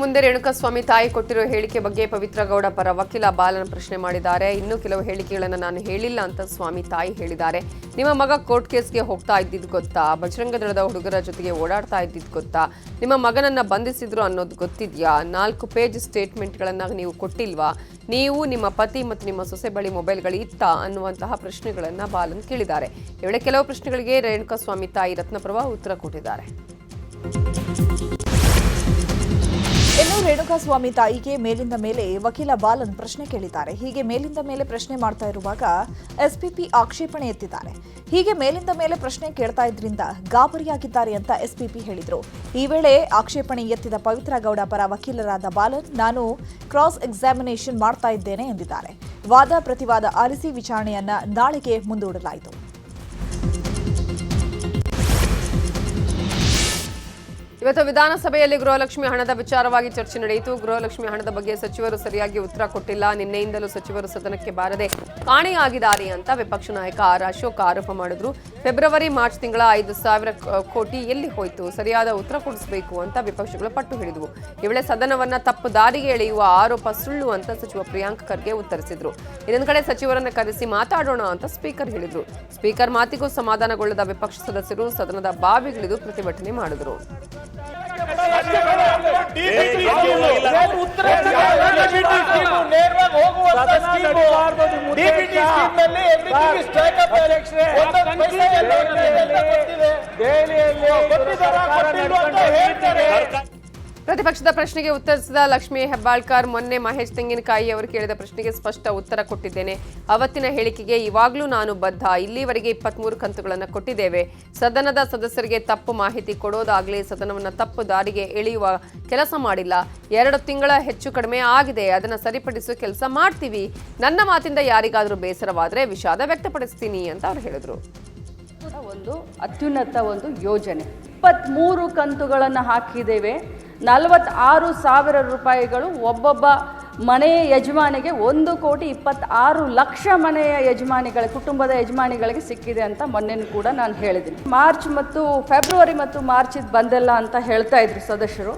ಮುಂದೆ ರೇಣುಕಾಸ್ವಾಮಿ ತಾಯಿ ಕೊಟ್ಟಿರೋ ಹೇಳಿಕೆ ಬಗ್ಗೆ ಪವಿತ್ರ ಗೌಡ ಪರ ವಕೀಲ ಬಾಲನ್ ಪ್ರಶ್ನೆ ಮಾಡಿದ್ದಾರೆ. ಇನ್ನೂ ಕೆಲವು ಹೇಳಿಕೆಗಳನ್ನು ನಾನು ಹೇಳಿಲ್ಲ ಅಂತ ಸ್ವಾಮಿ ತಾಯಿ ಹೇಳಿದ್ದಾರೆ. ನಿಮ್ಮ ಮಗ ಕೋರ್ಟ್ ಕೇಸ್ಗೆ ಹೋಗ್ತಾ ಇದ್ದಿದ್ದು ಗೊತ್ತಾ? ಬಜರಂಗ ದಳದ ಹುಡುಗರ ಜೊತೆಗೆ ಓಡಾಡ್ತಾ ಇದ್ದಿದ್ದು ಗೊತ್ತಾ? ನಿಮ್ಮ ಮಗನನ್ನ ಬಂಧಿಸಿದ್ರು ಅನ್ನೋದು ಗೊತ್ತಿದ್ಯಾ? 4 ಪೇಜ್ ಸ್ಟೇಟ್ಮೆಂಟ್ಗಳನ್ನ ನೀವು ಕೊಟ್ಟಿಲ್ವಾ? ನೀವು ನಿಮ್ಮ ಪತಿ ಮತ್ತು ನಿಮ್ಮ ಸೊಸೆ ಬಳಿ ಮೊಬೈಲ್ಗಳು ಇತ್ತಾ ಅನ್ನುವಂತಹ ಪ್ರಶ್ನೆಗಳನ್ನ ಬಾಲನ್ ಕೇಳಿದ್ದಾರೆ. ಈ ವೇಳೆ ಕೆಲವು ಪ್ರಶ್ನೆಗಳಿಗೆ ರೇಣುಕಾಸ್ವಾಮಿ ತಾಯಿ ರತ್ನಪ್ರಭಾ ಉತ್ತರ ಕೊಟ್ಟಿದ್ದಾರೆ. ಇನ್ನು ರೇಣುಕಾಸ್ವಾಮಿ ತಾಯಿಗೆ ಮೇಲಿಂದ ಮೇಲೆ ವಕೀಲ ಬಾಲನ್ ಪ್ರಶ್ನೆ ಕೇಳಿದ್ದಾರೆ. ಹೀಗೆ ಮೇಲಿಂದ ಮೇಲೆ ಪ್ರಶ್ನೆ ಮಾಡ್ತಾ ಇರುವಾಗ ಎಸ್ಪಿಪಿ ಆಕ್ಷೇಪಣೆ ಎತ್ತಿದ್ದಾರೆ. ಹೀಗೆ ಮೇಲಿಂದ ಮೇಲೆ ಪ್ರಶ್ನೆ ಕೇಳ್ತಾ ಇದ್ರಿಂದ ಗಾಬರಿಯಾಗಿದ್ದಾರೆ ಅಂತ ಎಸ್ಪಿಪಿ ಹೇಳಿದ್ರು. ಈ ವೇಳೆ ಆಕ್ಷೇಪಣೆ ಎತ್ತಿದ ಪವಿತ್ರ ಗೌಡ ಪರ ವಕೀಲರಾದ ಬಾಲನ್, ನಾನು ಕ್ರಾಸ್ ಎಕ್ಸಾಮಿನೇಷನ್ ಮಾಡ್ತಾ ಇದ್ದೇನೆ ಎಂದಿದ್ದಾರೆ. ವಾದ ಪ್ರತಿವಾದ ಆಲಿಸಿ ವಿಚಾರಣೆಯನ್ನ ನಾಳೆಗೆ ಮುಂದೂಡಲಾಯಿತು. ಇವತ್ತು ವಿಧಾನಸಭೆಯಲ್ಲಿ ಗೃಹಲಕ್ಷ್ಮಿ ಹಣದ ವಿಚಾರವಾಗಿ ಚರ್ಚೆ ನಡೆಯಿತು. ಗೃಹಲಕ್ಷ್ಮಿ ಹಣದ ಬಗ್ಗೆ ಸಚಿವರು ಸರಿಯಾಗಿ ಉತ್ತರ ಕೊಟ್ಟಿಲ್ಲ. ನಿನ್ನೆಯಿಂದಲೂ ಸಚಿವರು ಸದನಕ್ಕೆ ಬಾರದೆ ಕಾಣೆಯಾಗಿದ್ದಾರೆ ಅಂತ ವಿಪಕ್ಷ ನಾಯಕ ಆರ್ ಅಶೋಕ್ ಆರೋಪ ಮಾಡಿದ್ರು. ಫೆಬ್ರವರಿ ಮಾರ್ಚ್ ತಿಂಗಳ 5,000 ಕೋಟಿ ಎಲ್ಲಿ ಹೋಯಿತು? ಸರಿಯಾದ ಉತ್ತರ ಕೊಡಿಸಬೇಕು ಅಂತ ವಿಪಕ್ಷಗಳು ಪಟ್ಟು ಹಿಡಿದವು. ಈ ವೇಳೆ ಸದನವನ್ನ ತಪ್ಪು ದಾರಿಗೆ ಎಳೆಯುವ ಆರೋಪ ಸುಳ್ಳು ಅಂತ ಸಚಿವ ಪ್ರಿಯಾಂಕ್ ಖರ್ಗೆ ಉತ್ತರಿಸಿದ್ರು. ಇನ್ನೊಂದು ಕಡೆ ಸಚಿವರನ್ನ ಕರೆಸಿ ಮಾತಾಡೋಣ ಅಂತ ಸ್ಪೀಕರ್ ಹೇಳಿದ್ರು. ಸ್ಪೀಕರ್ ಮಾತಿಗೂ ಸಮಾಧಾನಗೊಳ್ಳದ ವಿಪಕ್ಷ ಸದಸ್ಯರು ಸದನದ ಬಾವಿಗಿಳಿದು ಪ್ರತಿಭಟನೆ ಮಾಡಿದ್ರು. ಪ್ರತಿಪಕ್ಷದ ಪ್ರಶ್ನೆಗೆ ಉತ್ತರಿಸಿದ ಲಕ್ಷ್ಮೀ ಹೆಬ್ಬಾಳ್ಕರ್, ಮೊನ್ನೆ ಮಹೇಶ್ ತೆಂಗಿನಕಾಯಿ ಅವರು ಕೇಳಿದ ಪ್ರಶ್ನೆಗೆ ಸ್ಪಷ್ಟ ಉತ್ತರ ಕೊಟ್ಟಿದ್ದೇನೆ. ಅವತ್ತಿನ ಹೇಳಿಕೆಗೆ ಇವಾಗಲೂ ನಾನು ಬದ್ಧ. ಇಲ್ಲಿವರೆಗೆ 23 ಕಂತುಗಳನ್ನು ಕೊಟ್ಟಿದ್ದೇವೆ. ಸದನದ ಸದಸ್ಯರಿಗೆ ತಪ್ಪು ಮಾಹಿತಿ ಕೊಡೋದಾಗ್ಲಿ, ಸದನವನ್ನು ತಪ್ಪು ದಾರಿಗೆ ಎಳೆಯುವ ಕೆಲಸ ಮಾಡಿಲ್ಲ. 2 ತಿಂಗಳ ಹೆಚ್ಚು ಕಡಿಮೆ ಆಗಿದೆ. ಅದನ್ನು ಸರಿಪಡಿಸುವ ಕೆಲಸ ಮಾಡ್ತೀವಿ. ನನ್ನ ಮಾತಿಂದ ಯಾರಿಗಾದರೂ ಬೇಸರವಾದರೆ ವಿಷಾದ ವ್ಯಕ್ತಪಡಿಸ್ತೀನಿ ಅಂತ ಅವ್ರು ಹೇಳಿದ್ರು. ಒಂದು ಅತ್ಯುನ್ನತ ಯೋಜನೆ 23 ಕಂತುಗಳನ್ನು ಹಾಕಿದ್ದೇವೆ. 46,000 ರೂಪಾಯಿಗಳು ಒಬ್ಬೊಬ್ಬ ಮನೆಯ ಯಜಮಾನಿಗೆ 1,26,00,000 ಮನೆಯ ಕುಟುಂಬದ ಯಜಮಾನಿಗಳಿಗೆ ಸಿಕ್ಕಿದೆ ಅಂತ ಮೊನ್ನೆ ಕೂಡ ನಾನು ಹೇಳಿದ್ದೀನಿ. ಮಾರ್ಚ್ ಮತ್ತು ಫೆಬ್ರವರಿ ಮತ್ತು ಮಾರ್ಚ್ ಇದು ಬಂದಿಲ್ಲ ಅಂತ ಹೇಳ್ತಾ ಇದ್ರು ಸದಸ್ಯರು.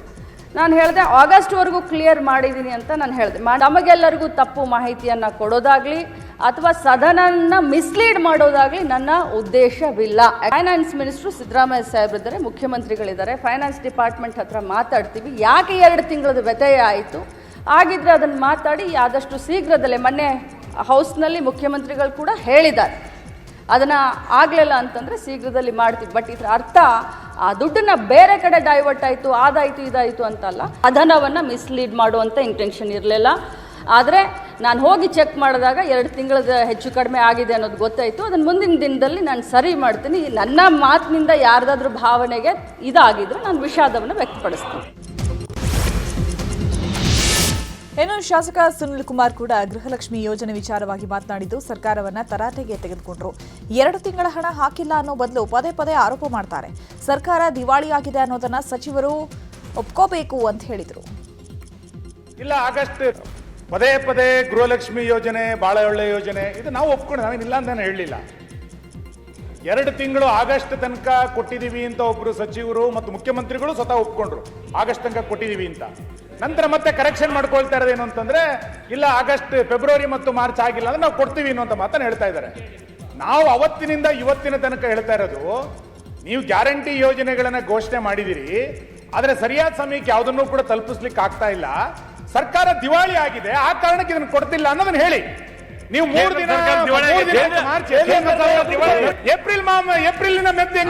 ನಾನು ಹೇಳಿದೆ ಆಗಸ್ಟ್ವರೆಗೂ ಕ್ಲಿಯರ್ ಮಾಡಿದ್ದೀನಿ ಅಂತ ನಾನು ಹೇಳಿದೆ. ನಮಗೆಲ್ಲರಿಗೂ ತಪ್ಪು ಮಾಹಿತಿಯನ್ನು ಕೊಡೋದಾಗಲಿ ಅಥವಾ ಸದನನ ಮಿಸ್ಲೀಡ್ ಮಾಡೋದಾಗಲಿ ನನ್ನ ಉದ್ದೇಶವಿಲ್ಲ. ಫೈನಾನ್ಸ್ ಮಿನಿಸ್ಟ್ರು ಸಿದ್ದರಾಮಯ್ಯ ಸಾಹೇಬ್ರಿದ್ದಾರೆ, ಮುಖ್ಯಮಂತ್ರಿಗಳಿದ್ದಾರೆ. ಫೈನಾನ್ಸ್ ಡಿಪಾರ್ಟ್ಮೆಂಟ್ ಹತ್ರ ಮಾತಾಡ್ತೀವಿ. ಯಾಕೆ 2 ತಿಂಗಳದ ವ್ಯತ್ಯಯ ಆಯಿತು ಆಗಿದ್ರೆ ಅದನ್ನು ಮಾತಾಡಿ ಆದಷ್ಟು ಶೀಘ್ರದಲ್ಲೇ, ಮೊನ್ನೆ ಹೌಸ್ನಲ್ಲಿ ಮುಖ್ಯಮಂತ್ರಿಗಳು ಕೂಡ ಹೇಳಿದ್ದಾರೆ, ಅದನ್ನು ಆಗಲಿಲ್ಲ ಅಂತಂದರೆ ಶೀಘ್ರದಲ್ಲಿ ಮಾಡ್ತೀವಿ. ಬಟ್ ಇದರ ಅರ್ಥ ಆ ದುಡ್ಡನ್ನು ಬೇರೆ ಕಡೆ ಡೈವರ್ಟ್ ಆಯಿತು, ಅದಾಯಿತು ಇದಾಯಿತು ಅಂತಲ್ಲ. ಸದನವನ್ನು ಮಿಸ್ಲೀಡ್ ಮಾಡುವಂಥ ಇಂಟೆನ್ಷನ್ ಇರಲಿಲ್ಲ. ಆದರೆ ನಾನು ಹೋಗಿ ಚೆಕ್ ಮಾಡಿದಾಗ 2 ತಿಂಗಳದ ಹೆಚ್ಚು ಕಡಿಮೆ ಆಗಿದೆ ಅನ್ನೋದು ಗೊತ್ತಾಯಿತು. ಅದನ್ನು ಮುಂದಿನ ದಿನದಲ್ಲಿ ನಾನು ಸರಿ ಮಾಡ್ತೀನಿ. ನನ್ನ ಮಾತಿನಿಂದ ಯಾರ್ದಾದ್ರೂ ಭಾವನೆಗೆ ಇದಾಗಿದ್ರೆ ನಾನು ವಿಷಾದವನ್ನು ವ್ಯಕ್ತಪಡಿಸ್ತೀನಿ. ಇನ್ನು ಶಾಸಕ ಸುನಿಲ್ ಕುಮಾರ್ ಕೂಡ ಗೃಹಲಕ್ಷ್ಮಿ ಯೋಜನೆ ವಿಚಾರವಾಗಿ ಮಾತನಾಡಿದ್ದು ಸರ್ಕಾರವನ್ನ ತರಾಟೆಗೆ ತೆಗೆದುಕೊಂಡ್ರು. 2 ತಿಂಗಳ ಹಣ ಹಾಕಿಲ್ಲ ಅನ್ನೋ ಬದಲು ಪದೇ ಪದೇ ಆರೋಪ ಮಾಡ್ತಾರೆ. ಸರ್ಕಾರ ದಿವಾಳಿಯಾಗಿದೆ ಅನ್ನೋದನ್ನ ಸಚಿವರು ಒಪ್ಕೋಬೇಕು ಅಂತ ಹೇಳಿದರು. ಇಲ್ಲ, ಆಗಸ್ಟ್ ಪದೇ ಪದೇ ಗೃಹಲಕ್ಷ್ಮಿ ಯೋಜನೆ ಬಹಳ ಒಳ್ಳೆ ಯೋಜನೆ, ಇದು ನಾವು ಒಪ್ಕೊಂಡು ನಾವೇನಿಲ್ಲ ಅಂತ ಹೇಳಲಿಲ್ಲ. 2 ತಿಂಗಳು ಆಗಸ್ಟ್ ತನಕ ಕೊಟ್ಟಿದ್ದೀವಿ ಅಂತ ಒಬ್ಬರು ಸಚಿವರು ಮತ್ತು ಮುಖ್ಯಮಂತ್ರಿಗಳು ಸ್ವತಃ ಒಪ್ಕೊಂಡ್ರು, ಆಗಸ್ಟ್ ತನಕ ಕೊಟ್ಟಿದ್ದೀವಿ ಅಂತ. ನಂತರ ಮತ್ತೆ ಕರೆಕ್ಷನ್ ಮಾಡ್ಕೊಳ್ತಾ ಇರೋದೇನು ಅಂತಂದ್ರೆ, ಇಲ್ಲ ಆಗಸ್ಟ್ ಫೆಬ್ರವರಿ ಮತ್ತು ಮಾರ್ಚ್ ಆಗಿಲ್ಲ ಅಂದ್ರೆ ನಾವು ಕೊಡ್ತೀವಿ ಅನ್ನುವಂಥ ಮಾತನ್ನು ಹೇಳ್ತಾ ಇದ್ದಾರೆ. ನಾವು ಅವತ್ತಿನಿಂದ ಇವತ್ತಿನ ತನಕ ಹೇಳ್ತಾ ಇರೋದು, ನೀವು ಗ್ಯಾರಂಟಿ ಯೋಜನೆಗಳನ್ನ ಘೋಷಣೆ ಮಾಡಿದಿರಿ, ಆದರೆ ಸರಿಯಾದ ಸಮಯಕ್ಕೆ ಯಾವುದನ್ನು ಕೂಡ ತಲುಪಿಸ್ಲಿಕ್ಕೆ ಆಗ್ತಾ ಇಲ್ಲ. ಸರ್ಕಾರ ದಿವಾಳಿ ಆಗಿದೆ, ಆ ಕಾರಣಕ್ಕೆ ಇದನ್ನು ಕೊಡ್ತಿಲ್ಲ ಅನ್ನೋದನ್ನ ಹೇಳಿ. ನೀವು 3 ದಿನ ಮಾರ್ಚ್ ಏಪ್ರಿಲ್ ಮೆತ್ತೆ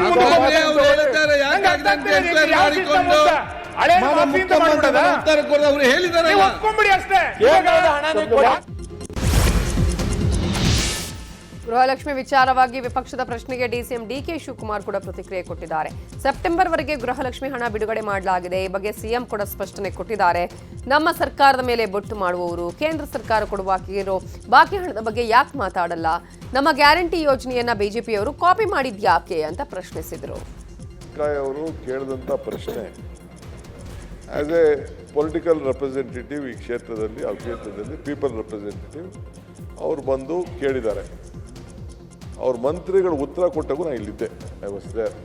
ಒಪ್ಕೊಂಡ್ಬಿಡಿ ಅಷ್ಟೇ. ಗೃಹಲಕ್ಷ್ಮಿ ವಿಚಾರವಾಗಿ ವಿಪಕ್ಷದ ಪ್ರಶ್ನೆಗೆ ಡಿಸಿಎಂ ಡಿಕೆ ಶಿವಕುಮಾರ್ ಕೂಡ ಪ್ರತಿಕ್ರಿಯೆ ಕೊಟ್ಟಿದ್ದಾರೆ. ಸೆಪ್ಟೆಂಬರ್ವರೆಗೆ ಗೃಹಲಕ್ಷ್ಮಿ ಹಣ ಬಿಡುಗಡೆ ಮಾಡಲಾಗಿದೆ. ಈ ಬಗ್ಗೆ ಸಿಎಂ ಕೂಡ ಸ್ಪಷ್ಟನೆ ಕೊಟ್ಟಿದ್ದಾರೆ. ನಮ್ಮ ಸರ್ಕಾರದ ಮೇಲೆ ಬೊಟ್ಟು ಮಾಡುವವರು ಕೇಂದ್ರ ಸರ್ಕಾರ ಕೊಡುವ ಬಾಕಿ ಹಣದ ಬಗ್ಗೆ ಯಾಕೆ ಮಾತಾಡಲ್ಲ? ನಮ್ಮ ಗ್ಯಾರಂಟಿ ಯೋಜನೆಯನ್ನ ಬಿಜೆಪಿಯವರು ಕಾಪಿ ಮಾಡಿದ್ಯಾಕೆ ಅಂತ ಪ್ರಶ್ನಿಸಿದರು. ಅವರು ಕೇಳಿದಂಥ ಪ್ರಶ್ನೆ ಆಸ್ ಎ ಪೊಲಿಟಿಕಲ್ ರೆಪ್ರೆಸೆಂಟೇಟಿವ್ ಈ ಕ್ಷೇತ್ರದಲ್ಲಿ, ಆ ಕ್ಷೇತ್ರದಲ್ಲಿ ಪೀಪಲ್ ರೆಪ್ರೆಸೆಂಟೇಟಿವ್ ಅವರು ಬಂದು ಕೇಳಿದ್ದಾರೆ. ಅವ್ರ ಮಂತ್ರಿಗಳು ಉತ್ತರ ಕೊಟ್ಟಾಗೂ ನಾನು ಇಲ್ಲಿದ್ದೆ, ಐ ವಾಸ್ ದೇರ್.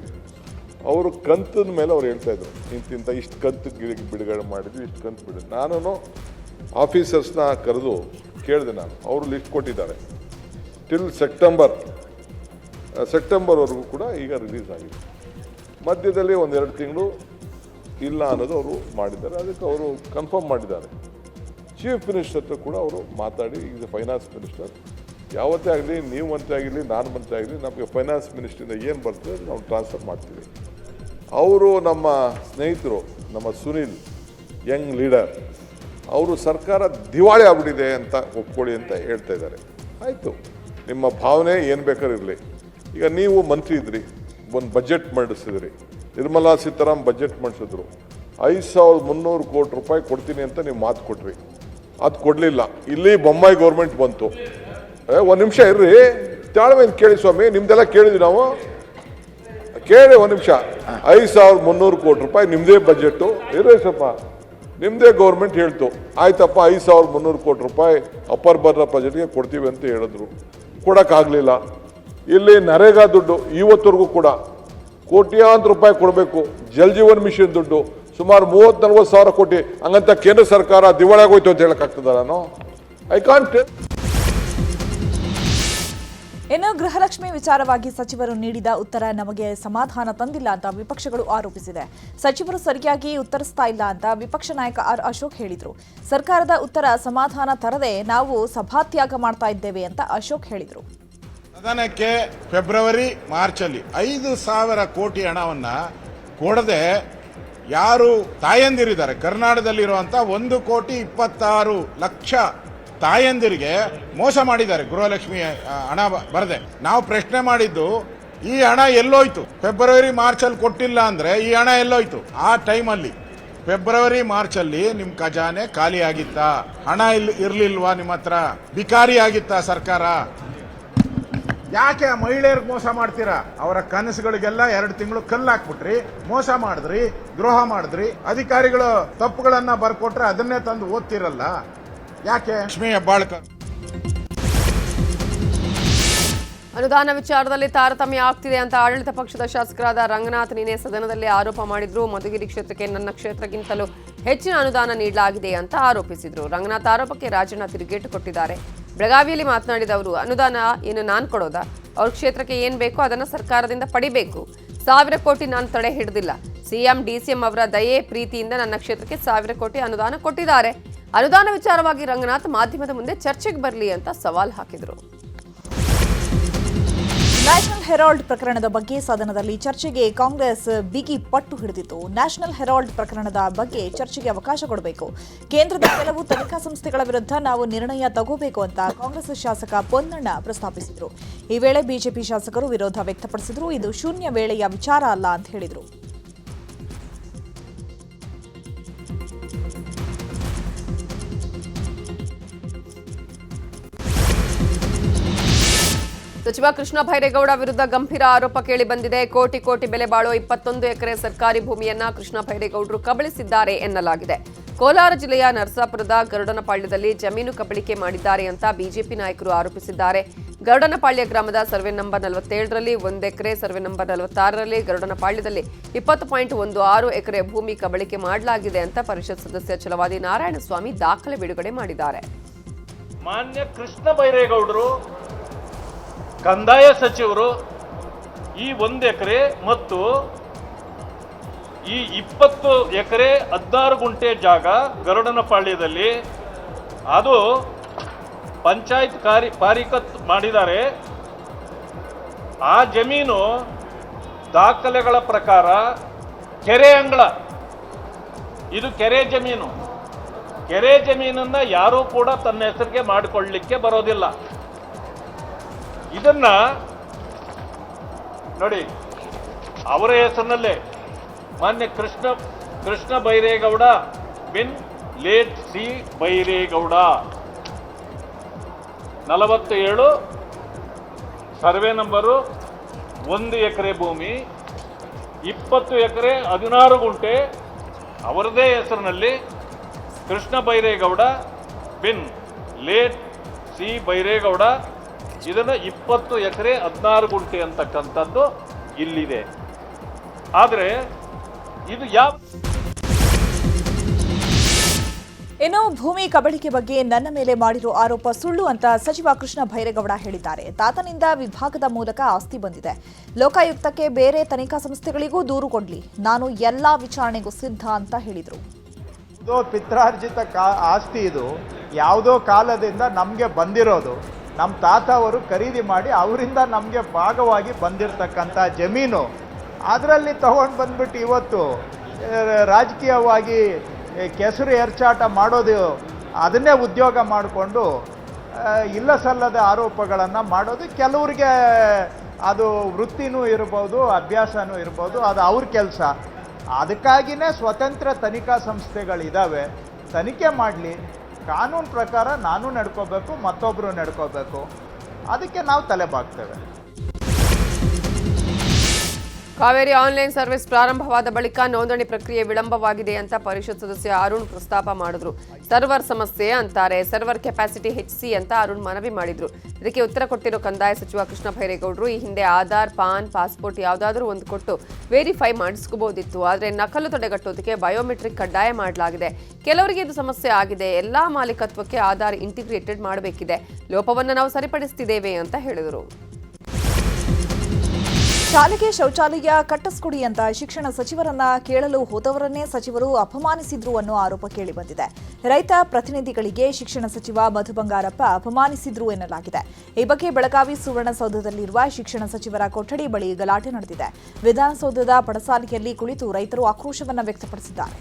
ಅವರು ಕಂತಿನ ಮೇಲೆ ಅವ್ರು ಹೇಳ್ತಾ ಇದ್ರು ಇಂತಿಂತ ಇಷ್ಟು ಕಂತು ಬಿಡುಗಡೆ ಮಾಡಿದ್ವಿ, ಇಷ್ಟು ಕಂತು ಬಿಡುಗಡೆ. ನಾನು ಆಫೀಸರ್ಸ್ನ ಕರೆದು ಕೇಳಿದೆ, ನಾನು ಅವರು ಲಿಸ್ಟ್ ಕೊಟ್ಟಿದ್ದಾರೆ. ಟಿಲ್ ಸೆಪ್ಟೆಂಬರ್ವರೆಗೂ ಕೂಡ ಈಗ ರಿಲೀಸ್ ಆಗಿದೆ. ಮಧ್ಯದಲ್ಲಿ 1-2 ತಿಂಗಳು ಇಲ್ಲ ಅನ್ನೋದು ಅವರು ಮಾಡಿದ್ದಾರೆ. ಅದಕ್ಕೆ ಅವರು ಕನ್ಫರ್ಮ್ ಮಾಡಿದ್ದಾರೆ. ಚೀಫ್ ಮಿನಿಸ್ಟರ್ ಹತ್ರ ಕೂಡ ಅವರು ಮಾತಾಡಿ, ಈಗ ಫೈನಾನ್ಸ್ ಮಿನಿಸ್ಟರ್ ಯಾವತ್ತೇ ಆಗಲಿ, ನೀವು ಮಂತ್ರಿ ಆಗಿರಲಿ, ನಾನು ಮಂತ್ರಿ ಆಗಲಿ, ನಮಗೆ ಫೈನಾನ್ಸ್ ಮಿನಿಸ್ಟ್ರಿಂದ ಏನು ಬರ್ತದೆ ನಾವು ಟ್ರಾನ್ಸ್ಫರ್ ಮಾಡ್ತೀವಿ. ಅವರು ನಮ್ಮ ಸ್ನೇಹಿತರು, ನಮ್ಮ ಸುನಿಲ್ ಯಂಗ್ ಲೀಡರ್, ಅವರು ಸರ್ಕಾರ ದಿವಾಳಿ ಆಗ್ಬಿಟ್ಟಿದೆ ಅಂತ ಒಪ್ಕೊಳ್ಳಿ ಅಂತ ಹೇಳ್ತಾ ಇದ್ದಾರೆ. ಆಯಿತು, ನಿಮ್ಮ ಭಾವನೆ ಏನು ಬೇಕಾದ್ರೂ ಇರಲಿ. ಈಗ ನೀವು ಮಂತ್ರಿ ಇದ್ರಿ, ಒಂದು ಬಜೆಟ್ ಮಂಡಿಸಿದ್ರಿ, ನಿರ್ಮಲಾ ಸೀತಾರಾಮನ್ ಬಜೆಟ್ ಮಂಡಿಸಿದ್ರು, 5,300 ಕೋಟಿ ರೂಪಾಯಿ ಕೊಡ್ತೀನಿ ಅಂತ ನೀವು ಮಾತು ಕೊಟ್ರಿ, ಅದು ಕೊಡಲಿಲ್ಲ. ಇಲ್ಲಿ ಬೊಮ್ಮಾಯಿ ಗೌರ್ಮೆಂಟ್ ಬಂತು. ಒಂದು ನಿಮಿಷ ಇರ್ರಿ, ತಾಳ್ಮೆಯಿಂದ ಕೇಳಿ ಸ್ವಾಮಿ, ನಿಮ್ದೆಲ್ಲ ಕೇಳಿದ್ವಿ ನಾವು, ಕೇಳಿ ಒಂದು ನಿಮಿಷ. 5,300 ಕೋಟಿ ರೂಪಾಯಿ ನಿಮ್ಮದೇ ಬಜೆಟು, ಇರ್ರಿ ಸ್ವಲ್ಪ, ನಿಮ್ಮದೇ ಗೌರ್ಮೆಂಟ್ ಹೇಳ್ತು, ಆಯ್ತಪ್ಪ 5,300 ಕೋಟಿ ರೂಪಾಯಿ ಅಪ್ಪರ್ ಬರ್ನರ್ ಬಜೆಟ್ಗೆ ಕೊಡ್ತೀವಿ ಅಂತ ಹೇಳಿದ್ರು, ಕೊಡೋಕ್ಕಾಗಲಿಲ್ಲ. ಇಲ್ಲಿ ನರೇಗಾ ದುಡ್ಡು ಇವತ್ತವರೆಗೂ ಕೂಡ ಕೋಟ್ಯಾಂತರ ರೂಪಾಯಿ ಕೊಡಬೇಕು. ಜಲ್ ಜೀವನ್ ಮಿಷನ್ ದುಡ್ಡು ಸುಮಾರು 30-40 ಸಾವಿರ ಕೋಟಿ, ಹಂಗಂತ ಕೇಂದ್ರ ಸರ್ಕಾರ ದಿವಾಳಿಯಾಗೋಯ್ತು ಅಂತ ಹೇಳಕ್ಕಾಗ್ತದ? ನಾನು ಐ ಕಾಂಟ್. ಇನ್ನು ಗೃಹಲಕ್ಷ್ಮಿ ವಿಚಾರವಾಗಿ ಸಚಿವರು ನೀಡಿದ ಉತ್ತರ ನಮಗೆ ಸಮಾಧಾನ ತಂದಿಲ್ಲ ಅಂತ ವಿಪಕ್ಷಗಳು ಆರೋಪಿಸಿದೆ. ಸಚಿವರು ಸರಿಯಾಗಿ ಉತ್ತರಿಸ್ತಾ ಇಲ್ಲ ಅಂತ ವಿಪಕ್ಷ ನಾಯಕ ಆರ್ ಅಶೋಕ್ ಹೇಳಿದರು. ಸರ್ಕಾರದ ಉತ್ತರ ಸಮಾಧಾನ ತರದೆ ನಾವು ಸಭಾತ್ಯಾಗ ಮಾಡ್ತಾ ಇದ್ದೇವೆ ಅಂತ ಅಶೋಕ್ ಹೇಳಿದರು. ಸದನಕ್ಕೆ ಫೆಬ್ರವರಿ ಮಾರ್ಚಲ್ಲಿ 5,000 ಕೋಟಿ ಹಣವನ್ನ ಕೊಡದೆ ಯಾರು ತಾಯಂದಿರಿದ್ದಾರೆ ಕರ್ನಾಟಕದಲ್ಲಿರುವಂತ 1,26,00,000 ತಾಯಂದಿರಿಗೆ ಮೋಸ ಮಾಡಿದ್ದಾರೆ. ಗೃಹಲಕ್ಷ್ಮಿ ಹಣ ಬರದೆ ನಾವು ಪ್ರಶ್ನೆ ಮಾಡಿದ್ದು, ಈ ಹಣ ಎಲ್ಲೋಯ್ತು? ಫೆಬ್ರವರಿ ಮಾರ್ಚಲ್ಲಿ ಕೊಟ್ಟಿಲ್ಲ ಅಂದ್ರೆ ಈ ಹಣ ಎಲ್ಲೋಯ್ತು? ಆ ಟೈಮಲ್ಲಿ ಫೆಬ್ರವರಿ ಮಾರ್ಚಲ್ಲಿ ನಿಮ್ಮ ಖಜಾನೆ ಖಾಲಿ ಆಗಿತ್ತಾ? ಹಣ ಇರ್ಲಿಲ್ವಾ ನಿಮ್ಮ ಹತ್ರ? ಬಿಕಾರಿ ಆಗಿತ್ತಾ ಸರ್ಕಾರ? ಯಾಕೆ ಮಹಿಳೆಯರಿಗೆ ಮೋಸ ಮಾಡ್ತೀರಾ? ಅವರ ಕನಸುಗಳಿಗೆಲ್ಲ 2 ತಿಂಗಳು ಕಲ್ಲು ಹಾಕ್ಬಿಟ್ರಿ, ಮೋಸ ಮಾಡಿದ್ರಿ, ದ್ರೋಹ ಮಾಡಿದ್ರಿ. ಅಧಿಕಾರಿಗಳು ತಪ್ಪುಗಳನ್ನ ಬರ್ಕೊಟ್ರೆ ಅದನ್ನೇ ತಂದು ಓದ್ತಿರಲ್ಲ ಯಾಕೆ? ಲಕ್ಷ್ಮೀ ಹೆಬ್ಬಾಳ್ಕರ್ ಅನುದಾನ ವಿಚಾರದಲ್ಲಿ ತಾರತಮ್ಯ ಆಗ್ತಿದೆ ಅಂತ ಆಡಳಿತ ಪಕ್ಷದ ಶಾಸಕರಾದ ರಂಗನಾಥ್ ನಿನ್ನೆ ಸದನದಲ್ಲಿ ಆರೋಪ ಮಾಡಿದ್ರು. ಮಧುಗಿರಿ ಕ್ಷೇತ್ರಕ್ಕೆ ನನ್ನ ಕ್ಷೇತ್ರಕ್ಕಿಂತಲೂ ಹೆಚ್ಚಿನ ಅನುದಾನ ನೀಡಲಾಗಿದೆ ಅಂತ ಆರೋಪಿಸಿದ್ರು. ರಂಗನಾಥ್ ಆರೋಪಕ್ಕೆ ರಾಜಣ್ಣ ತಿರುಗೇಟು ಕೊಟ್ಟಿದ್ದಾರೆ. ಬೆಳಗಾವಿಯಲ್ಲಿ ಮಾತನಾಡಿದ ಅವರು, ಅನುದಾನ ಏನು ನಾನು ಕೊಡೋದಾ? ಅವ್ರ ಕ್ಷೇತ್ರಕ್ಕೆ ಏನ್ ಬೇಕೋ ಅದನ್ನ ಸರ್ಕಾರದಿಂದ ಪಡಿಬೇಕು. 1,000 ಕೋಟಿ ನಾನು ತಡೆ ಹಿಡಿದಿಲ್ಲ. ಸಿಎಂ ಡಿಸಿಎಂ ಅವರ ದಯೆ ಪ್ರೀತಿಯಿಂದ ನನ್ನ ಕ್ಷೇತ್ರಕ್ಕೆ 1,000 ಕೋಟಿ ಅನುದಾನ ಕೊಟ್ಟಿದ್ದಾರೆ. ಅನುದಾನ ವಿಚಾರವಾಗಿ ರಂಗನಾಥ್ ಮಾಧ್ಯಮದ ಮುಂದೆ ಚರ್ಚೆಗೆ ಬರಲಿ ಅಂತ ಸವಾಲ್ ಹಾಕಿದರು. ನ್ಯಾಷನಲ್ ಹೆರಾಲ್ಡ್ ಪ್ರಕರಣದ ಬಗ್ಗೆ ಸದನದಲ್ಲಿ ಚರ್ಚೆಗೆ ಕಾಂಗ್ರೆಸ್ ಬಿಗಿ ಪಟ್ಟು ಹಿಡಿದಿತ್ತು. ನ್ಯಾಷನಲ್ ಹೆರಾಲ್ಡ್ ಪ್ರಕರಣದ ಬಗ್ಗೆ ಚರ್ಚೆಗೆ ಅವಕಾಶ ಕೊಡಬೇಕು. ಕೇಂದ್ರದ ಕೆಲವು ತನಿಖಾ ಸಂಸ್ಥೆಗಳ ವಿರುದ್ಧ ನಾವು ನಿರ್ಣಯ ತಗೋಬೇಕು ಅಂತ ಕಾಂಗ್ರೆಸ್ ಶಾಸಕ ಪೊನ್ನಣ್ಣ ಪ್ರಸ್ತಾಪಿಸಿದರು. ಈ ವೇಳೆ ಬಿಜೆಪಿ ಶಾಸಕರು ವಿರೋಧ ವ್ಯಕ್ತಪಡಿಸಿದರು. ಇದು ಶೂನ್ಯ ವೇಳೆಯ ವಿಚಾರ ಅಲ್ಲ ಅಂತ ಹೇಳಿದರು. ಸಚಿವ ಕೃಷ್ಣ ಬೈರೇಗೌಡ ವಿರುದ್ಧ ಗಂಭೀರ ಆರೋಪ ಕೇಳಿ ಬಂದಿದೆ. ಕೋಟಿ ಕೋಟಿ ಬೆಲೆ ಬಾಳೋ 21 ಎಕರೆ ಸರ್ಕಾರಿ ಭೂಮಿಯನ್ನ ಕೃಷ್ಣ ಬೈರೇಗೌಡರು ಕಬಳಿಸಿದ್ದಾರೆ ಎನ್ನಲಾಗಿದೆ. ಕೋಲಾರ ಜಿಲ್ಲೆಯ ನರಸಾಪುರದ ಗರುಡನಪಾಳ್ಯದಲ್ಲಿ ಜಮೀನು ಕಬಳಿಕೆ ಮಾಡಿದ್ದಾರೆ ಅಂತ ಬಿಜೆಪಿ ನಾಯಕರು ಆರೋಪಿಸಿದ್ದಾರೆ. ಗರುಡನಪಾಳ್ಯ ಗ್ರಾಮದ ಸರ್ವೆ ನಂಬರ್ 47ರಲ್ಲಿ 1 ಎಕರೆ, ಸರ್ವೆ ನಂಬರ್ 46ರಲ್ಲಿ ಗರುಡನಪಾಳ್ಯದಲ್ಲಿ 20.16 ಎಕರೆ ಭೂಮಿ ಕಬಳಿಕೆ ಮಾಡಲಾಗಿದೆ ಅಂತ ಪರಿಷತ್ ಸದಸ್ಯ ಛಲವಾದಿ ನಾರಾಯಣಸ್ವಾಮಿ ದಾಖಲೆ ಬಿಡುಗಡೆ ಮಾಡಿದ್ದಾರೆ. ಮಾನ್ಯ ಕೃಷ್ಣ ಬೈರೇಗೌಡರು ಕಂದಾಯ ಸಚಿವರು ಈ 1 ಎಕರೆ ಮತ್ತು ಈ 20 ಎಕರೆ 16 ಗುಂಟೆ ಜಾಗ ಗರುಡನಪಾಳ್ಯದಲ್ಲಿ ಅದು ಪಂಚಾಯತ್ ಪಾರಿಕತ್ ಮಾಡಿದ್ದಾರೆ. ಆ ಜಮೀನು ದಾಖಲೆಗಳ ಪ್ರಕಾರ ಕೆರೆ ಅಂಗಳ, ಇದು ಕೆರೆ ಜಮೀನು. ಕೆರೆ ಜಮೀನನ್ನ ಯಾರೂ ಕೂಡ ತನ್ನ ಹೆಸರಿಗೆ ಮಾಡಿಕೊಳ್ಳಲಿಕ್ಕೆ ಬರೋದಿಲ್ಲ. ಇದನ್ನ ನೋಡಿ, ಅವರ ಹೆಸರಿನಲ್ಲೇ ಮಾನ್ಯ ಕೃಷ್ಣ ಬೈರೇಗೌಡ ಬಿನ್ late C Byregowda 47 survey number 1 ಎಕರೆ ಭೂಮಿ 20 ಎಕರೆ 16 ಗುಂಟೆ ಅವರದೇ ಹೆಸರಿನಲ್ಲಿ ಕೃಷ್ಣ ಬೈರೇಗೌಡ ಬಿನ್ ಲೇಟ್ ಸಿ ಬೈರೇಗೌಡ ಇದನ್ನು 20 ಎಕರೆ 16 ಗುಂಟೆ ಅಂತಕ್ಕಂಥದ್ದು ಇಲ್ಲಿದೆ. ಆದರೆ ಇದು ಯಾವ ಇನ್ನು ಭೂಮಿ ಕಬಳಿಕೆ ಬಗ್ಗೆ ನನ್ನ ಮೇಲೆ ಮಾಡಿರೋ ಆರೋಪ ಸುಳ್ಳು ಅಂತ ಸಚಿವ ಕೃಷ್ಣ ಬೈರೇಗೌಡ ಹೇಳಿದ್ದಾರೆ. ತಾತನಿಂದ ವಿಭಾಗದ ಮೂಲಕ ಆಸ್ತಿ ಬಂದಿದೆ. ಲೋಕಾಯುಕ್ತಕ್ಕೆ ಬೇರೆ ತನಿಖಾ ಸಂಸ್ಥೆಗಳಿಗೂ ದೂರು ಕೊಡ್ಲಿ, ನಾನು ಎಲ್ಲಾ ವಿಚಾರಣೆಗೂ ಸಿದ್ಧ ಅಂತ ಹೇಳಿದರು. ಇದು ಪಿತ್ರಾರ್ಜಿತ ಆಸ್ತಿ, ಇದು ಯಾವುದೋ ಕಾಲದಿಂದ ನಮಗೆ ಬಂದಿರೋದು. ನಮ್ಮ ತಾತ ಅವರು ಖರೀದಿ ಮಾಡಿ ಅವರಿಂದ ನಮಗೆ ಭಾಗವಾಗಿ ಬಂದಿರತಕ್ಕಂಥ ಜಮೀನು. ಅದರಲ್ಲಿ ತಗೊಂಡು ಬಂದ್ಬಿಟ್ಟು ಇವತ್ತು ರಾಜಕೀಯವಾಗಿ ಕೆಸರು ಎರಚಾಟ ಮಾಡೋದು, ಅದನ್ನೇ ಉದ್ಯೋಗ ಮಾಡಿಕೊಂಡು ಇಲ್ಲ ಸಲ್ಲದ ಆರೋಪಗಳನ್ನು ಮಾಡೋದು ಕೆಲವ್ರಿಗೆ ಅದು ವೃತ್ತಿನೂ ಇರ್ಬೋದು, ಅಭ್ಯಾಸನೂ ಇರ್ಬೋದು, ಅದು ಅವ್ರ ಕೆಲಸ. ಅದಕ್ಕಾಗಿಯೇ ಸ್ವತಂತ್ರ ತನಿಖಾ ಸಂಸ್ಥೆಗಳಿದ್ದಾವೆ. ತನಿಖೆ ಮಾಡಲಿ, ಕಾನೂನು ಪ್ರಕಾರ ನಾನು ನಡ್ಕೋಬೇಕು, ಮತ್ತೊಬ್ಬರು ನಡ್ಕೋಬೇಕು. ಅದಕ್ಕೆ ನಾವು ತಲೆ ಬಾಗ್ತೇವೆ. ಕಾವೇರಿ ಆನ್ಲೈನ್ ಸರ್ವಿಸ್ ಪ್ರಾರಂಭವಾದ ಬಳಿಕ ನೋಂದಣಿ ಪ್ರಕ್ರಿಯೆ ವಿಳಂಬವಾಗಿದೆ ಅಂತ ಪರಿಷತ್ ಸದಸ್ಯ ಅರುಣ್ ಪ್ರಸ್ತಾಪ ಮಾಡಿದ್ರು. ಸರ್ವರ್ ಸಮಸ್ಯೆ ಅಂತಾರೆ. ಸರ್ವರ್ ಕೆಪಾಸಿಟಿ ಹೆಚ್ಚಿಸಿ ಅಂತ ಅರುಣ್ ಮನವಿ ಮಾಡಿದ್ರು. ಇದಕ್ಕೆ ಉತ್ತರ ಕೊಟ್ಟಿರೋ ಕಂದಾಯ ಸಚಿವ ಕೃಷ್ಣ ಬೈರೇಗೌಡರು, ಈ ಹಿಂದೆ ಆಧಾರ್, ಪಾನ್, ಪಾಸ್ಪೋರ್ಟ್ ಯಾವುದಾದ್ರೂ ಒಂದು ಕೊಟ್ಟು ವೆರಿಫೈ ಮಾಡಿಸ್ಕೋಬಹುದಿತ್ತು. ಆದರೆ ನಕಲು ತಡೆಗಟ್ಟೋದಕ್ಕೆ ಬಯೋಮೆಟ್ರಿಕ್ ಕಡ್ಡಾಯ ಮಾಡಲಾಗಿದೆ. ಕೆಲವರಿಗೆ ಇದು ಸಮಸ್ಯೆ ಆಗಿದೆ. ಎಲ್ಲಾ ಮಾಲೀಕತ್ವಕ್ಕೆ ಆಧಾರ್ ಇಂಟಿಗ್ರೇಟೆಡ್ ಮಾಡಬೇಕಿದೆ. ಲೋಪವನ್ನು ನಾವು ಸರಿಪಡಿಸುತ್ತಿದ್ದೇವೆ ಅಂತ ಹೇಳಿದರು. ಶಾಲೆಗೆ ಶೌಚಾಲಯ ಕಟ್ಟಿಸ್ಕೊಡಿ ಅಂತ ಶಿಕ್ಷಣ ಸಚಿವರನ್ನ ಕೇಳಲು ಹೋದವರನ್ನೇ ಸಚಿವರು ಅಪಮಾನಿಸಿದ್ರು ಅನ್ನೋ ಆರೋಪ ಕೇಳಿಬಂದಿದೆ. ರೈತ ಪ್ರತಿನಿಧಿಗಳಿಗೆ ಶಿಕ್ಷಣ ಸಚಿವ ಮಧು ಬಂಗಾರಪ್ಪ ಅಪಮಾನಿಸಿದ್ರು ಎನ್ನಲಾಗಿದೆ. ಈ ಬಗ್ಗೆ ಬೆಳಗಾವಿ ಸುವರ್ಣಸೌಧದಲ್ಲಿರುವ ಶಿಕ್ಷಣ ಸಚಿವರ ಕೊಠಡಿ ಬಳಿ ಗಲಾಟೆ ನಡೆದಿದೆ. ವಿಧಾನಸೌಧದ ಪಡಸಾಲೆಯಲ್ಲಿ ಕುಳಿತು ರೈತರು ಆಕ್ರೋಶವನ್ನು ವ್ಯಕ್ತಪಡಿಸಿದ್ದಾರೆ.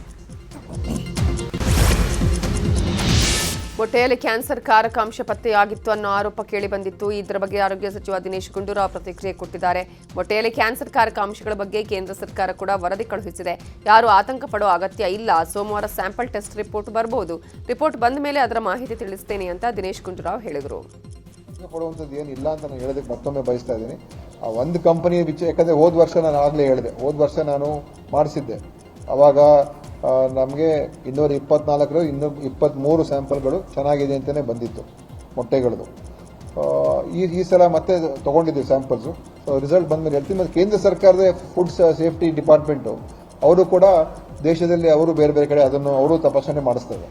ಮೊಟ್ಟೆಯಲ್ಲಿ ಕ್ಯಾನ್ಸರ್ ಕಾರಕ ಅಂಶ ಪತ್ತೆಯಾಗಿತ್ತು ಅನ್ನೋ ಆರೋಪ ಕೇಳಿಬಂದಿತ್ತು. ಇದರ ಬಗ್ಗೆ ಆರೋಗ್ಯ ಸಚಿವ ದಿನೇಶ್ ಗುಂಡೂರಾವ್ ಪ್ರತಿಕ್ರಿಯೆ ಕೊಟ್ಟಿದ್ದಾರೆ. ಮೊಟ್ಟೆಯಲ್ಲಿ ಕ್ಯಾನ್ಸರ್ ಕಾರಕ ಅಂಶಗಳ ಬಗ್ಗೆ ಕೇಂದ್ರ ಸರ್ಕಾರ ಕೂಡ ವರದಿ ಕಳುಹಿಸಿದೆ. ಯಾರು ಆತಂಕ ಪಡೋ ಅಗತ್ಯ ಇಲ್ಲ. ಸೋಮವಾರ ಸ್ಯಾಂಪಲ್ ಟೆಸ್ಟ್ ರಿಪೋರ್ಟ್ ಬರಬಹುದು. ರಿಪೋರ್ಟ್ ಬಂದ ಮೇಲೆ ಅದರ ಮಾಹಿತಿ ತಿಳಿಸ್ತೇನೆ ಅಂತ ದಿನೇಶ್ ಗುಂಡೂರಾವ್ ಹೇಳಿದರು. ಪಡುವಂಥದ್ದು ಏನಿಲ್ಲ ಅಂತ ನಾನು ಹೇಳೋದಕ್ಕೆ ಮತ್ತೊಮ್ಮೆ ಬಯಸ್ತಾ ಇದ್ದೀನಿ. ಆ ಒಂದು ಕಂಪನಿ ಯಾಕಂದರೆ ಹೋದ ವರ್ಷ ನಾನು ಆಗಲೇ ಹೇಳಿದೆ, ಹೋದ ವರ್ಷ ನಾನು ಮಾಡಿಸಿದ್ದೆ. ಆವಾಗ ನಮಗೆ 224 223 ಸ್ಯಾಂಪಲ್ಗಳು ಚೆನ್ನಾಗಿದೆ ಅಂತಲೇ ಬಂದಿತ್ತು ಮೊಟ್ಟೆಗಳದು. ಈ ಸಲ ಮತ್ತೆ ತೊಗೊಂಡಿದ್ದೀವಿ ಸ್ಯಾಂಪಲ್ಸು. ರಿಸಲ್ಟ್ ಬಂದಮೇಲೆ ಹೇಳ್ತೀನಿ. ಮತ್ತು ಕೇಂದ್ರ ಸರ್ಕಾರದ ಫುಡ್ ಸೇಫ್ಟಿ ಡಿಪಾರ್ಟ್ಮೆಂಟು ಅವರು ಕೂಡ ದೇಶದಲ್ಲಿ ಅವರು ಬೇರೆ ಬೇರೆ ಕಡೆ ಅದನ್ನು ಅವರು ತಪಾಸಣೆ ಮಾಡಿಸ್ತಾರೆ.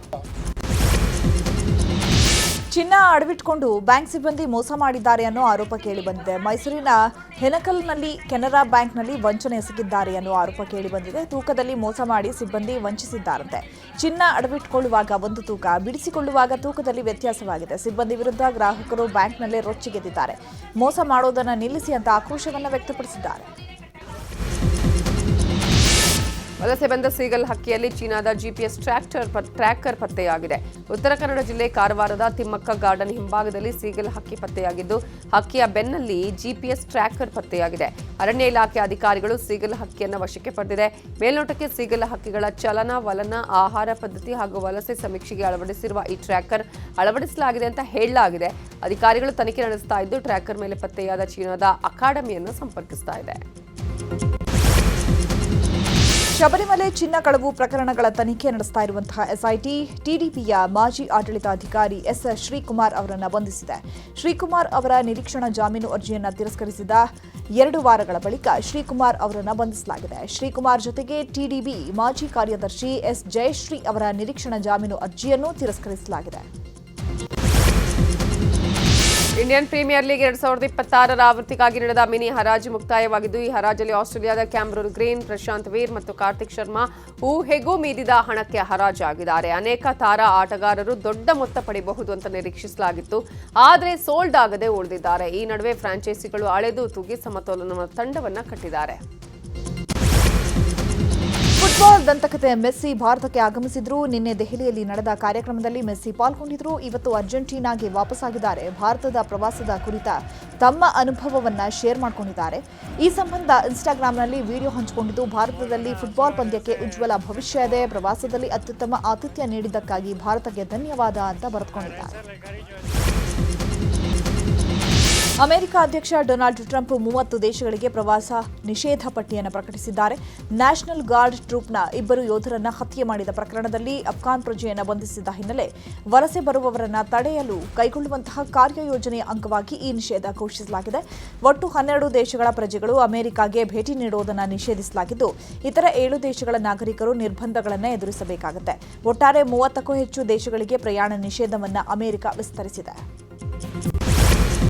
ಚಿನ್ನ ಅಡವಿಟ್ಕೊಂಡು ಬ್ಯಾಂಕ್ ಸಿಬ್ಬಂದಿ ಮೋಸ ಮಾಡಿದ್ದಾರೆ ಅನ್ನೋ ಆರೋಪ ಕೇಳಿಬಂದಿದೆ. ಮೈಸೂರಿನ ಹೆನಕಲ್ನಲ್ಲಿ ಕೆನರಾ ಬ್ಯಾಂಕ್ನಲ್ಲಿ ವಂಚನೆ ಎಸಗಿದ್ದಾರೆ ಅನ್ನೋ ಆರೋಪ ಕೇಳಿಬಂದಿದೆ. ತೂಕದಲ್ಲಿ ಮೋಸ ಮಾಡಿ ಸಿಬ್ಬಂದಿ ವಂಚಿಸಿದ್ದಾರಂತೆ. ಚಿನ್ನ ಅಡವಿಟ್ಟುಕೊಳ್ಳುವಾಗ ಒಂದು ತೂಕ, ಬಿಡಿಸಿಕೊಳ್ಳುವಾಗ ತೂಕದಲ್ಲಿ ವ್ಯತ್ಯಾಸವಾಗಿದೆ. ಸಿಬ್ಬಂದಿ ವಿರುದ್ಧ ಗ್ರಾಹಕರು ಬ್ಯಾಂಕ್ನಲ್ಲೇ ರೊಚ್ಚಿಗೆದ್ದಿದ್ದಾರೆ. ಮೋಸ ಮಾಡೋದನ್ನು ನಿಲ್ಲಿಸಿ ಅಂತ ಆಕ್ರೋಶವನ್ನು ವ್ಯಕ್ತಪಡಿಸಿದ್ದಾರೆ. ವಲಸೆ ಬಂದ ಸೀಗಲ್ ಹಕ್ಕಿಯಲ್ಲಿ ಚೀನಾದ ಜಿಪಿಎಸ್ ಟ್ರ್ಯಾಕರ್ ಪತ್ತೆಯಾಗಿದೆ. ಉತ್ತರ ಕನ್ನಡ ಜಿಲ್ಲೆ ಕಾರವಾರದ ತಿಮ್ಮಕ್ಕ ಗಾರ್ಡನ್ ಹಿಂಭಾಗದಲ್ಲಿ ಸೀಗಲ್ ಹಕ್ಕಿ ಪತ್ತೆಯಾಗಿದ್ದು, ಹಕ್ಕಿಯ ಬೆನ್ನಲ್ಲಿ ಜಿಪಿಎಸ್ ಟ್ರ್ಯಾಕರ್ ಪತ್ತೆಯಾಗಿದೆ. ಅರಣ್ಯ ಇಲಾಖೆ ಅಧಿಕಾರಿಗಳು ಸೀಗಲ್ ಹಕ್ಕಿಯನ್ನು ವಶಕ್ಕೆ ಪಡೆದಿದೆ. ಮೇಲ್ನೋಟಕ್ಕೆ ಸೀಗಲ್ ಹಕ್ಕಿಗಳ ಚಲನ ವಲನ, ಆಹಾರ ಪದ್ಧತಿ ಹಾಗೂ ವಲಸೆ ಸಮೀಕ್ಷೆಗೆ ಅಳವಡಿಸಿರುವ ಈ ಟ್ರ್ಯಾಕರ್ ಅಳವಡಿಸಲಾಗಿದೆ ಅಂತ ಹೇಳಲಾಗಿದೆ. ಅಧಿಕಾರಿಗಳು ತನಿಖೆ ನಡೆಸ್ತಾ ಇದ್ದು, ಟ್ರ್ಯಾಕರ್ ಮೇಲೆ ಪತ್ತೆಯಾದ ಚೀನಾದ ಅಕಾಡೆಮಿಯನ್ನು ಸಂಪರ್ಕಿಸ್ತಾ ಇದೆ. ಶಬರಿಮಲೆ ಚಿನ್ನ ಕಳವು ಪ್ರಕರಣಗಳ ತನಿಖೆ ನಡೆಸ್ತಾ ಇರುವಂತಹ ಎಸ್ಐಟಿ ಟಿಡಿಪಿಯ ಮಾಜಿ ಆಡಳಿತಾಧಿಕಾರಿ ಎಸ್ ಶ್ರೀಕುಮಾರ್ ಅವರನ್ನು ಬಂಧಿಸಿದೆ. ಶ್ರೀಕುಮಾರ್ ಅವರ ನಿರೀಕ್ಷಣಾ ಜಾಮೀನು ಅರ್ಜಿಯನ್ನು ತಿರಸ್ಕರಿಸಿದ 2 ವಾರಗಳ ಬಳಿಕ ಶ್ರೀಕುಮಾರ್ ಅವರನ್ನು ಬಂಧಿಸಲಾಗಿದೆ. ಶ್ರೀಕುಮಾರ್ ಜೊತೆಗೆ ಟಿಡಿಬಿ ಮಾಜಿ ಕಾರ್ಯದರ್ಶಿ ಎಸ್ ಜಯಶ್ರೀ ಅವರ ನಿರೀಕ್ಷಣಾ ಜಾಮೀನು ಅರ್ಜಿಯನ್ನು ತಿರಸ್ಕರಿಸಲಾಗಿದೆ. ಇಂಡಿಯನ್ ಪ್ರೀಮಿಯರ್ ಲೀಗ್ 2026ರ ಆವೃತ್ತಿಗಾಗಿ ನಡೆದ ಮಿನಿ ಹರಾಜು ಮುಕ್ತಾಯವಾಗಿದ್ದು, ಈ ಹರಾಜಲ್ಲಿ ಆಸ್ಟ್ರೇಲಿಯಾದ ಕ್ಯಾಮ್ರೂನ್ ಗ್ರೀನ್, ಪ್ರಶಾಂತ್ ವೀರ್ ಮತ್ತು ಕಾರ್ತಿಕ್ ಶರ್ಮಾ ಊಹೆಗೂ ಮೀರಿದ ಹಣಕ್ಕೆ ಹರಾಜಾಗಿದ್ದಾರೆ. ಅನೇಕ ತಾರಾ ಆಟಗಾರರು ದೊಡ್ಡ ಮೊತ್ತ ಪಡೆಯಬಹುದು ಅಂತ ನಿರೀಕ್ಷಿಸಲಾಗಿತ್ತು, ಆದರೆ ಸೋಲ್ಡ್ ಆಗದೆ ಉಳಿದಿದ್ದಾರೆ. ಈ ನಡುವೆ ಫ್ರಾಂಚೈಸಿಗಳು ಅಳೆದು ತೂಗಿ ಸಮತೋಲನ ತಂಡವನ್ನು ಕಟ್ಟಿದ್ದಾರೆ. ಫುಟ್ಬಾಲ್ ದಂತಕತೆ ಮೆಸ್ಸಿ ಭಾರತಕ್ಕೆ ಆಗಮಿಸಿದ್ರು. ನಿನ್ನೆ ದೆಹಲಿಯಲ್ಲಿ ನಡೆದ ಕಾರ್ಯಕ್ರಮದಲ್ಲಿ ಮೆಸ್ಸಿ ಪಾಲ್ಗೊಂಡಿದ್ರು. ಇವತ್ತು ಅರ್ಜೆಂಟೀನಾಗೆ ವಾಪಸ್ಸಾಗಿದ್ದಾರೆ. ಭಾರತದ ಪ್ರವಾಸದ ಕುರಿತ ತಮ್ಮ ಅನುಭವವನ್ನು ಶೇರ್ ಮಾಡಿಕೊಂಡಿದ್ದಾರೆ. ಈ ಸಂಬಂಧ ಇನ್ಸ್ಟಾಗ್ರಾಂನಲ್ಲಿ ವಿಡಿಯೋ ಹಂಚಿಕೊಂಡಿದ್ದು, ಭಾರತದಲ್ಲಿ ಫುಟ್ಬಾಲ್ ಪಂದ್ಯಕ್ಕೆ ಉಜ್ವಲ ಭವಿಷ್ಯ ಇದೆ. ಪ್ರವಾಸದಲ್ಲಿ ಅತ್ಯುತ್ತಮ ಆತಿಥ್ಯ ನೀಡಿದ್ದಕ್ಕಾಗಿ ಭಾರತಕ್ಕೆ ಧನ್ಯವಾದ ಅಂತ ಬರೆದುಕೊಂಡಿದ್ದಾರೆ. ಅಮೆರಿಕ ಅಧ್ಯಕ್ಷ ಡೊನಾಲ್ಡ್ ಟ್ರಂಪ್ 30 ದೇಶಗಳಿಗೆ ಪ್ರವಾಸ ನಿಷೇಧ ಪಟ್ಟಿಯನ್ನು ಪ್ರಕಟಿಸಿದ್ದಾರೆ. ನ್ಯಾಷನಲ್ ಗಾರ್ಡ್ ಟ್ರೂಪ್ನ 2 ಯೋಧರನ್ನ ಹತ್ಯೆ ಮಾಡಿದ ಪ್ರಕರಣದಲ್ಲಿ ಅಫ್ಘಾನ್ ಪ್ರಜೆಯನ್ನು ಬಂಧಿಸಿದ ಹಿನ್ನೆಲೆ ವಲಸೆ ಬರುವವರನ್ನ ತಡೆಯಲು ಕೈಗೊಳ್ಳುವಂತಹ ಕಾರ್ಯಯೋಜನೆಯ ಅಂಗವಾಗಿ ಈ ನಿಷೇಧ ಘೋಷಿಸಲಾಗಿದೆ. ಒಟ್ಟು 12 ದೇಶಗಳ ಪ್ರಜೆಗಳು ಅಮೆರಿಕಾಗೆ ಭೇಟಿ ನೀಡುವುದನ್ನು ನಿಷೇಧಿಸಲಾಗಿದ್ದು, ಇತರ 7 ದೇಶಗಳ ನಾಗರಿಕರು ನಿರ್ಬಂಧಗಳನ್ನು ಎದುರಿಸಬೇಕಾಗುತ್ತೆ. ಒಟ್ಟಾರೆ 30ಕ್ಕೂ ಹೆಚ್ಚು ದೇಶಗಳಿಗೆ ಪ್ರಯಾಣ ನಿಷೇಧವನ್ನು ಅಮೆರಿಕ ವಿಸ್ತರಿಸಿದೆ.